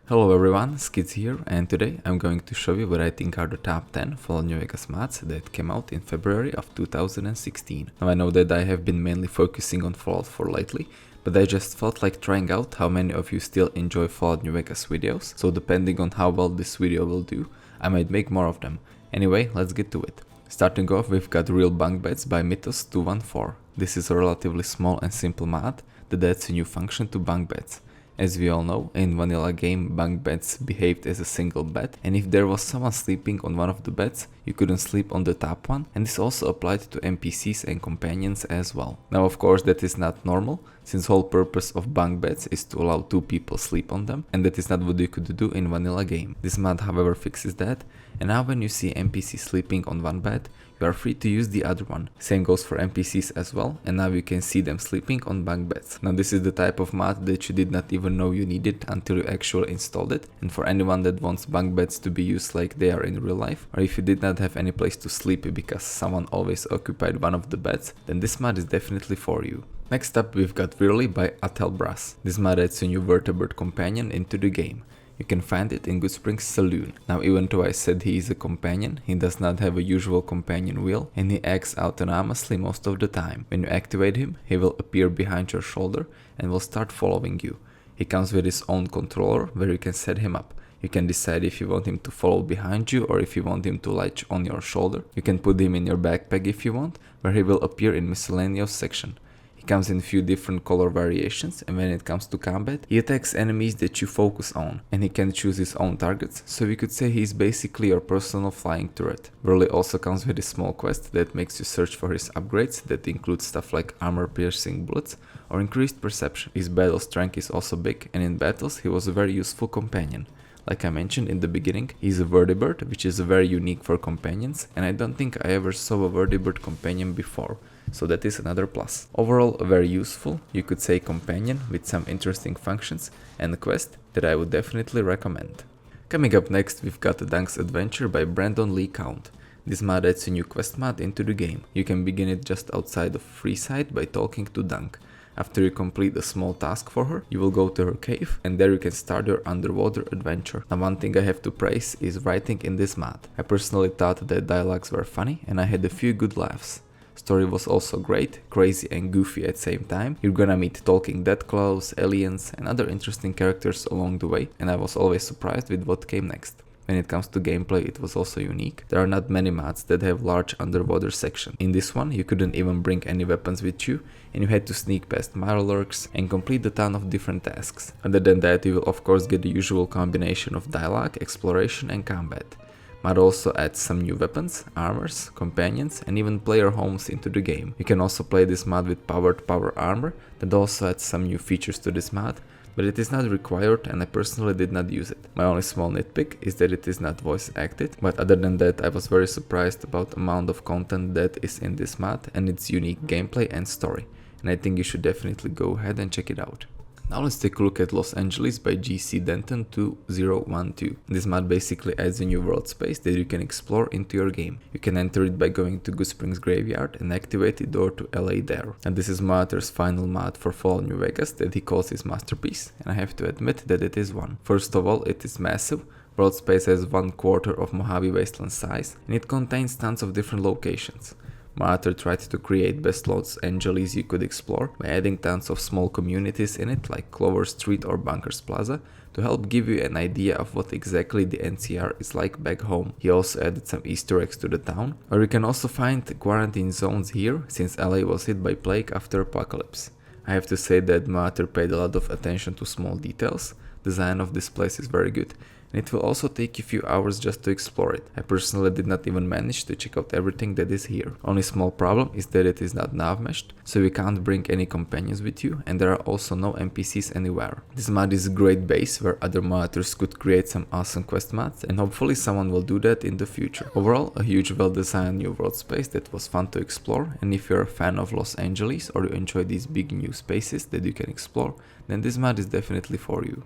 Hello everyone, Skits here, and today I'm going to show you what I think are the top 10 Fallout New Vegas mods that came out in February of 2016. Now I know that I have been mainly focusing on Fallout 4 lately, but I just felt like trying out how many of you still enjoy Fallout New Vegas videos, so depending on how well this video will do, I might make more of them. Anyway, let's get to it. Starting off, we've got Real Bunk Beds by Mythos214. This is a relatively small and simple mod that adds a new function to bunk beds. As we all know, in vanilla game, bunk beds behaved as a single bed, and if there was someone sleeping on one of the beds, you couldn't sleep on the top one, and this also applied to NPCs and companions as well. Now of course that is not normal, since whole purpose of bunk beds is to allow two people sleep on them, and that is not what you could do in vanilla game. This mod however fixes that, and now when you see NPC sleeping on one bed, you are free to use the other one. Same goes for NPCs as well, and now you can see them sleeping on bunk beds. Now this is the type of mod that you did not even know you needed until you actually installed it, and for anyone that wants bunk beds to be used like they are in real life, or if you did not have any place to sleep because someone always occupied one of the beds, then this mod is definitely for you. Next up we've got Whirly by Athelbras. This mod adds a new vertebrate companion into the game. You can find it in Goodsprings Saloon. Now even though I said he is a companion, he does not have a usual companion wheel and he acts autonomously most of the time. When you activate him, he will appear behind your shoulder and will start following you. He comes with his own controller where you can set him up. You can decide if you want him to follow behind you or if you want him to latch on your shoulder. You can put him in your backpack if you want, where he will appear in miscellaneous section. He comes in a few different color variations, and when it comes to combat, he attacks enemies that you focus on, and he can choose his own targets, so we could say he is basically your personal flying turret. Whirly also comes with a small quest that makes you search for his upgrades that include stuff like armor piercing bullets or increased perception. His battle strength is also big, and in battles he was a very useful companion. Like I mentioned in the beginning, he's a vertebrate, which is very unique for companions, and I don't think I ever saw a vertebrate companion before, so that is another plus. Overall, a very useful, you could say, companion with some interesting functions and a quest that I would definitely recommend. Coming up next, we've got Dunk's Adventure by Brendon LeCount. This mod adds a new quest mod into the game. You can begin it just outside of Freeside by talking to Dunk. After you complete a small task for her, you will go to her cave and there you can start your underwater adventure. Now one thing I have to praise is writing in this mod. I personally thought that dialogues were funny and I had a few good laughs. Story was also great, crazy and goofy at the same time. You're gonna meet talking deathclaws, aliens and other interesting characters along the way, and I was always surprised with what came next. When it comes to gameplay, it was also unique. There are not many mods that have large underwater section. In this one, you couldn't even bring any weapons with you, and you had to sneak past mirrorlurks and complete a ton of different tasks. Other than that, you will of course get the usual combination of dialogue, exploration and combat. Mod also adds some new weapons, armors, companions and even player homes into the game. You can also play this mod with powered power armor that also adds some new features to this mod, but it is not required and I personally did not use it. My only small nitpick is that it is not voice acted, but other than that I was very surprised about the amount of content that is in this mod and its unique gameplay and story, and I think you should definitely go ahead and check it out. Now let's take a look at Los Angeles by GC Denton 2012. This mod basically adds a new world space that you can explore into your game. You can enter it by going to Goodsprings Graveyard and activate the door to LA there. And this is Matter's final mod for Fallout New Vegas that he calls his masterpiece, and I have to admit that it is one. First of all, it is massive. World space has 1/4 of Mojave Wasteland size, and it contains tons of different locations. Matter tried to create best Los Angeles you could explore by adding tons of small communities in it like Clover Street or Bunkers Plaza to help give you an idea of what exactly the NCR is like back home. He also added some Easter eggs to the town, where you can also find quarantine zones here since LA was hit by plague after apocalypse. I have to say that Matter paid a lot of attention to small details. Design of this place is very good, and it will also take you a few hours just to explore it. I personally did not even manage to check out everything that is here. Only small problem is that it is not nav meshed, so you can't bring any companions with you, and there are also no NPCs anywhere. This mod is a great base where other modders could create some awesome quest mods, and hopefully someone will do that in the future. Overall, a huge well-designed new world space that was fun to explore, and if you're a fan of Los Angeles or you enjoy these big new spaces that you can explore, then this mod is definitely for you.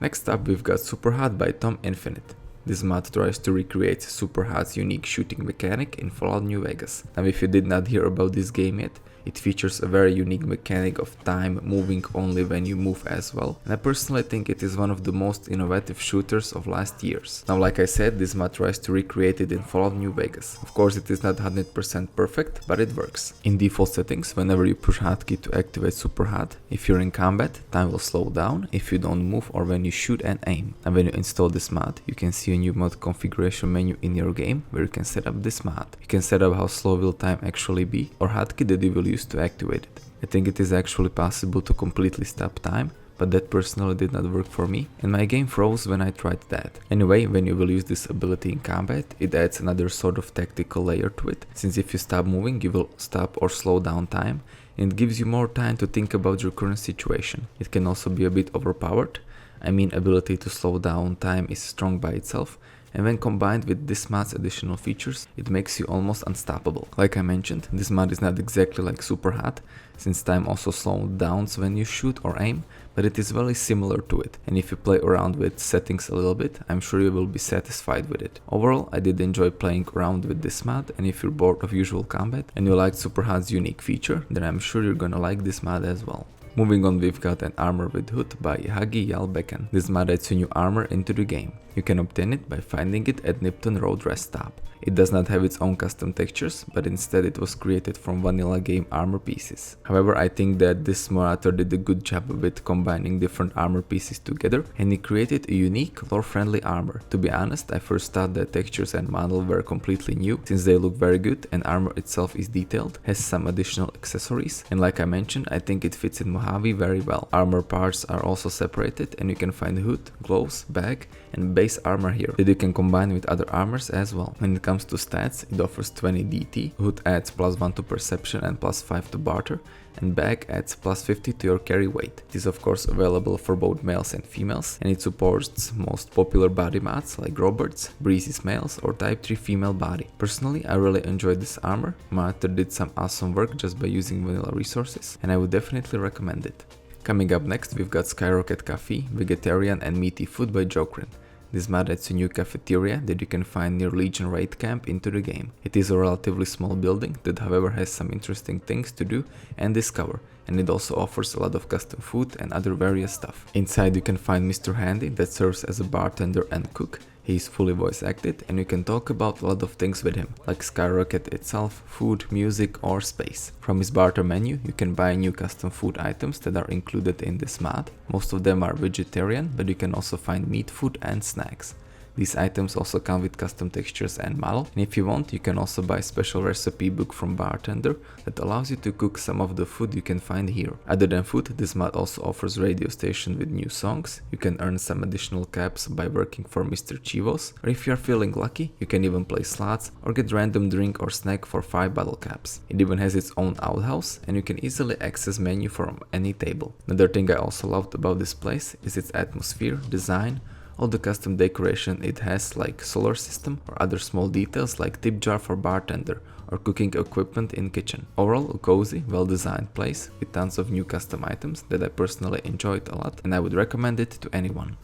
Next up we've got SuperHot by TommInfinite. This mod tries to recreate SuperHot's unique shooting mechanic in Fallout New Vegas. Now if you did not hear about this game yet, It features a very unique mechanic of time moving only when you move as well, and I personally think it is one of the most innovative shooters of last years. Now, like I said, this mod tries to recreate it in Fallout New Vegas. Of course, it is not 100% perfect, but it works. In default settings, whenever you push hotkey to activate SuperHot, if you're in combat, time will slow down if you don't move or when you shoot and aim. And when you install this mod, you can see a new mod configuration menu in your game where you can set up this mod. You can set up how slow will time actually be or hotkey that you will use to activate it. I think it is actually possible to completely stop time, but that personally did not work for me, and my game froze when I tried that. Anyway, when you will use this ability in combat, it adds another sort of tactical layer to it, since if you stop moving, you will stop or slow down time, and it gives you more time to think about your current situation. It can also be a bit overpowered. I mean, ability to slow down time is strong by itself, and when combined with this mod's additional features, it makes you almost unstoppable. Like I mentioned, this mod is not exactly like SuperHot, since time also slows down when you shoot or aim, but it is very similar to it, and if you play around with settings a little bit, I'm sure you will be satisfied with it. Overall, I did enjoy playing around with this mod, and if you're bored of usual combat and you liked SuperHot's unique feature, then I'm sure you're gonna like this mod as well. Moving on, we've got an armor with hood by hagyjalbeken. This mod adds a new armor into the game. You can obtain it by finding it at Nipton Road Rest Stop. It does not have its own custom textures, but instead it was created from vanilla game armor pieces. However, I think that this moderator did a good job with combining different armor pieces together, and he created a unique, lore-friendly armor. To be honest, I first thought that textures and model were completely new, since they look very good and armor itself is detailed, has some additional accessories, and like I mentioned, I think it fits in Mojave very well. Armor parts are also separated, and you can find hood, gloves, bag, and base armor here that you can combine with other armors as well. When it comes to stats, it offers 20 DT, hood adds +1 to perception and +5 to barter, and bag adds +50 to your carry weight. It is of course available for both males and females, and it supports most popular body mods like Roberts, Breezy's males or Type 3 female body. Personally, I really enjoyed this armor. Moderator did some awesome work just by using vanilla resources, and I would definitely recommend it. Coming up next, we've got Skyrocket Coffee, Vegetarian and Meaty Food by Jokerine. This mod adds a new cafeteria that you can find near Legion Raid Camp into the game. It is a relatively small building that however has some interesting things to do and discover, and it also offers a lot of custom food and other various stuff. Inside you can find Mr. Handy that serves as a bartender and cook. He is fully voice acted and you can talk about a lot of things with him, like Skyrocket itself, food, music or space. From his barter menu you can buy new custom food items that are included in this mod. Most of them are vegetarian, but you can also find meat food and snacks. These items also come with custom textures and model, and if you want, you can also buy a special recipe book from Bartender that allows you to cook some of the food you can find here. Other than food, this mod also offers radio station with new songs. You can earn some additional caps by working for Mr. Chivos, or if you are feeling lucky, you can even play slots or get random drink or snack for 5 battle caps. It even has its own outhouse, and you can easily access menu from any table. Another thing I also loved about this place is its atmosphere, design, all the custom decoration it has like solar system or other small details like tip jar for bartender or cooking equipment in kitchen. Overall, a cozy, well designed place with tons of new custom items that I personally enjoyed a lot, and I would recommend it to anyone.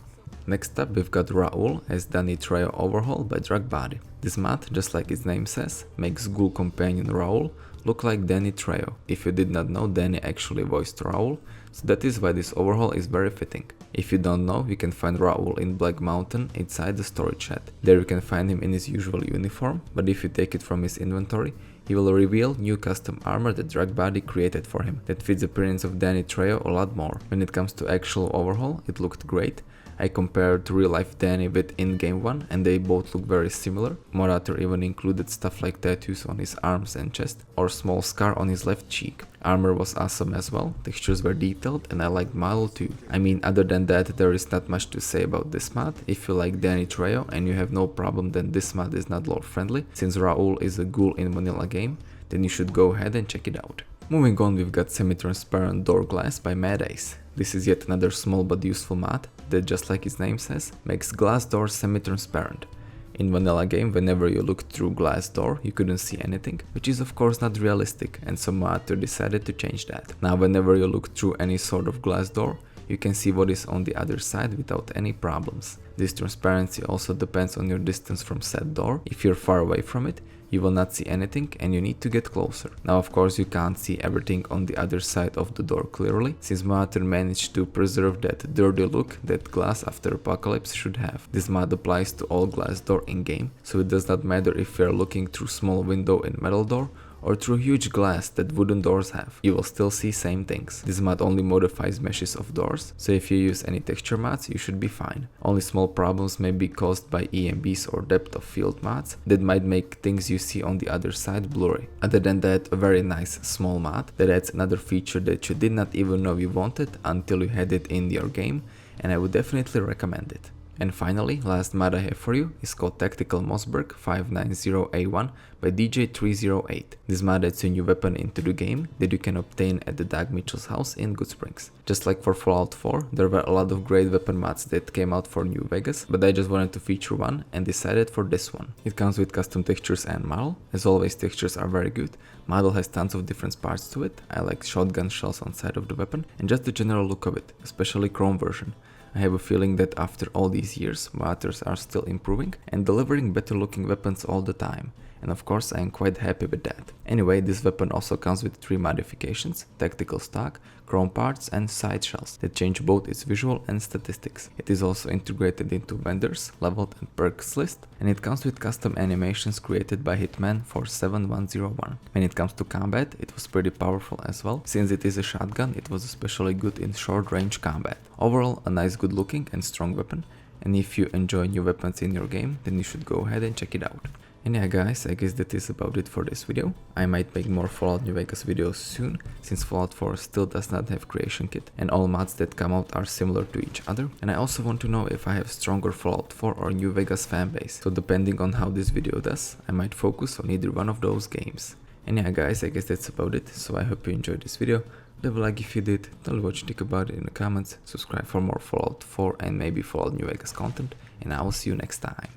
Next up, we've got Raul as Danny Trejo Overhaul by Dragbody. This mod, just like its name says, makes ghoul companion Raul look like Danny Trejo. If you did not know, Danny actually voiced Raul, so that is why this overhaul is very fitting. If you don't know, you can find Raul in Black Mountain inside the storage shed. There you can find him in his usual uniform, but if you take it from his inventory, he will reveal new custom armor that Dragbody created for him that fits the appearance of Danny Trejo a lot more. When it comes to actual overhaul, it looked great. I compared real life Danny with in-game one and they both look very similar. Moderator even included stuff like tattoos on his arms and chest or small scar on his left cheek. Armor was awesome as well, textures were detailed and I liked model too. I mean, other than that there is not much to say about this mod. If you like Danny Trejo and you have no problem then this mod is not lore friendly, since Raul is a ghoul in vanilla game, then you should go ahead and check it out. Moving on, we've got semi-transparent door glass by MadAce. This is yet another small but useful mod that, just like its name says, makes glass doors semi-transparent. In vanilla game, whenever you looked through glass door, you couldn't see anything, which is of course not realistic, and so moderator decided to change that. Now whenever you look through any sort of glass door, you can see what is on the other side without any problems. This transparency also depends on your distance from said door. If you're far away from it, you will not see anything and you need to get closer. Now of course you can't see everything on the other side of the door clearly, since MadAce managed to preserve that dirty look that glass after apocalypse should have. This mod applies to all glass door in game, so it does not matter if you are looking through small window in metal door or through huge glass that wooden doors have. You will still see same things. This mod only modifies meshes of doors, so if you use any texture mods you should be fine. Only small problems may be caused by EMBs or depth of field mods that might make things you see on the other side blurry. Other than that, a very nice small mod that adds another feature that you did not even know you wanted until you had it in your game, and I would definitely recommend it. And finally, last mod I have for you is called Tactical Mossberg 590A1 by DJ308. This mod adds a new weapon into the game that you can obtain at the Doug Mitchell's house in Good Springs. Just like for Fallout 4, there were a lot of great weapon mods that came out for New Vegas, but I just wanted to feature one and decided for this one. It comes with custom textures and model. As always, textures are very good. Model has tons of different parts to it. I like shotgun shells on side of the weapon and just the general look of it, especially chrome version. I have a feeling that after all these years, modders are still improving and delivering better looking weapons all the time. And of course I am quite happy with that. Anyway, this weapon also comes with 3 modifications: tactical stock, chrome parts and side shells that change both its visual and statistics. It is also integrated into vendors, leveled and perks list, and it comes with custom animations created by Hitman for 7101. When it comes to combat, it was pretty powerful as well. Since it is a shotgun, it was especially good in short range combat. Overall, a nice, good looking and strong weapon, and if you enjoy new weapons in your game, then you should go ahead and check it out. And yeah guys, I guess that is about it for this video. I might make more Fallout New Vegas videos soon, since Fallout 4 still does not have creation kit and all mods that come out are similar to each other. And I also want to know if I have stronger Fallout 4 or New Vegas fanbase, so depending on how this video does, I might focus on either one of those games. And yeah guys, I guess that's about it, so I hope you enjoyed this video. Leave a like if you did, tell me what you think about it in the comments, subscribe for more Fallout 4 and maybe Fallout New Vegas content, and I will see you next time.